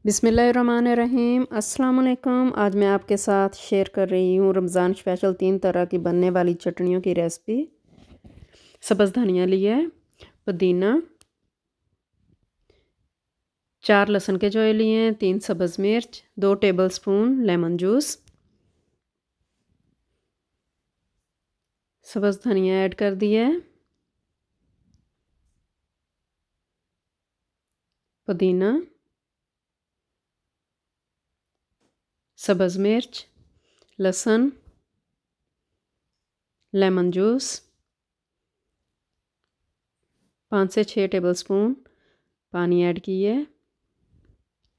बिस्मिल्लाहिर्रहमानिर्रहीम। अस्सलाम वालेकुम। आज मैं आपके साथ शेयर कर रही हूँ रमज़ान स्पेशल 3 तरह की बनने वाली चटनियों की रेसिपी। सब्ज़ धनिया लिया है, पुदीना, 4 लहसुन के जोए लिए हैं, 3 सब्ज़ मिर्च, 2 टेबलस्पून लेमन जूस। सब्ज़ धनिया ऐड कर दिया है, पुदीना, सब्ज़ मिर्च, लहसुन, लेमन जूस, 5 से 6 टेबलस्पून पानी ऐड किए।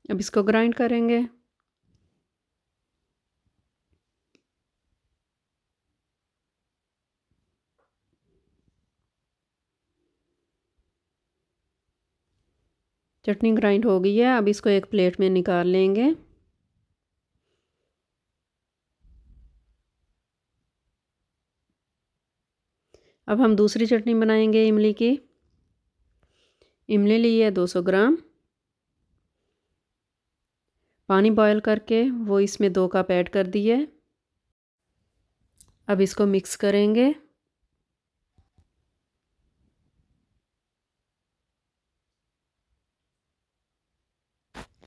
अब इसको ग्राइंड करेंगे। चटनी ग्राइंड हो गई है। अब इसको एक प्लेट में निकाल लेंगे। अब हम दूसरी चटनी बनाएंगे इमली की। इमली ली है 200 ग्राम। पानी बॉयल करके वो इसमें 2 कप ऐड कर दिए। अब इसको मिक्स करेंगे।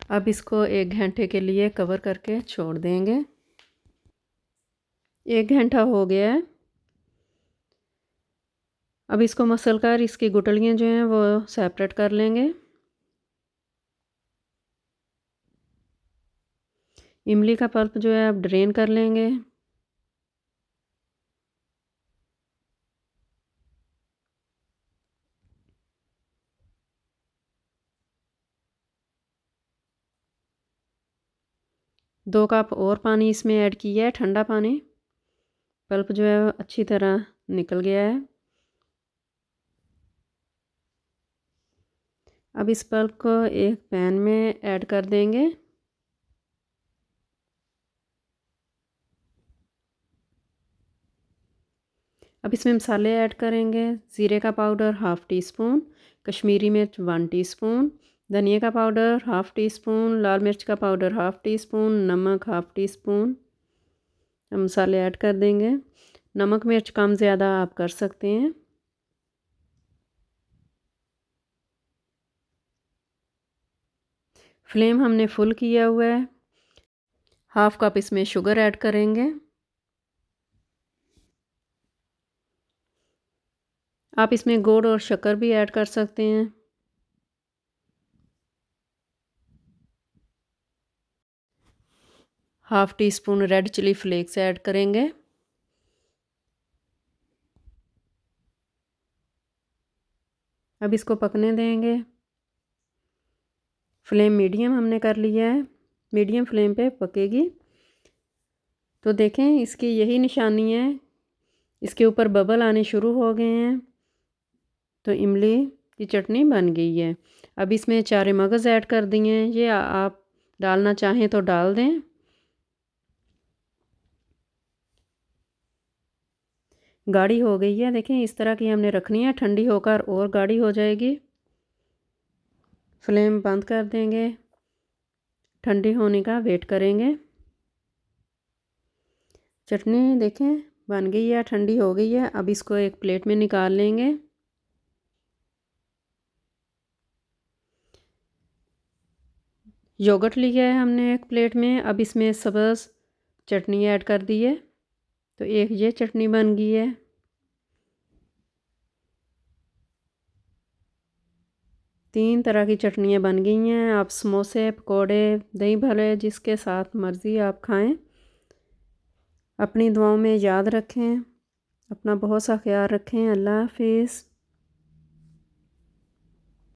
अब इसको 1 घंटे के लिए कवर करके छोड़ देंगे। 1 घंटा हो गया है। अब इसको मसल कर इसकी गुठलियाँ जो हैं वो सेपरेट कर लेंगे। इमली का पल्प जो है अब ड्रेन कर लेंगे। दो कप और पानी इसमें ऐड किया है, ठंडा पानी। पल्प जो है अच्छी तरह निकल गया है। अब इस पल्प को एक पैन में ऐड कर देंगे। अब इसमें मसाले ऐड करेंगे। ज़ीरे का powder half tea spoon, Kashmiri मिर्च 1 टीस्पून, धनिया का पाउडर हाफ़ टी स्पून, लाल मिर्च का पाउडर हाफ़ टी स्पून, नमक हाफ़ टी स्पून। हम मसाले ऐड कर देंगे। नमक मिर्च कम ज़्यादा आप कर सकते हैं। फ्लेम हमने फुल किया हुआ है। हाफ़ कप इसमें शुगर ऐड करेंगे। आप इसमें गुड़ और शक्कर भी ऐड कर सकते हैं। Half teaspoon red chilli flakes add करेंगे। अब इसको पकने देंगे। फ्लेम मीडियम हमने कर लिया है। मीडियम फ्लेम पे पकेगी। तो देखें इसकी यही निशानी है। इसके ऊपर बबल आने शुरू हो गए हैं तो इमली की चटनी बन गई है। अब इसमें चारे मगज़ ऐड कर दिए हैं। ये आप डालना चाहें तो डाल दें। गाढ़ी हो गई है। देखें इस तरह की हमने रखनी है। ठंडी होकर और गाढ़ी हो जाएगी। फ्लेम बंद कर देंगे। ठंडी होने का वेट करेंगे। चटनी देखें बन गई है, ठंडी हो गई है। अब इसको एक प्लेट में निकाल लेंगे। योगर्ट लिया है हमने एक प्लेट में। अब इसमें सब्ज़ चटनी ऐड कर दी है तो एक ये चटनी बन गई है। तीन तरह की चटनियाँ बन गई हैं। आप समोसे, पकोड़े, दही भल्ले जिसके साथ मर्ज़ी आप खाएं। अपनी दुआओं में याद रखें। अपना बहुत सा ख्याल रखें। अल्लाह हाफिज़।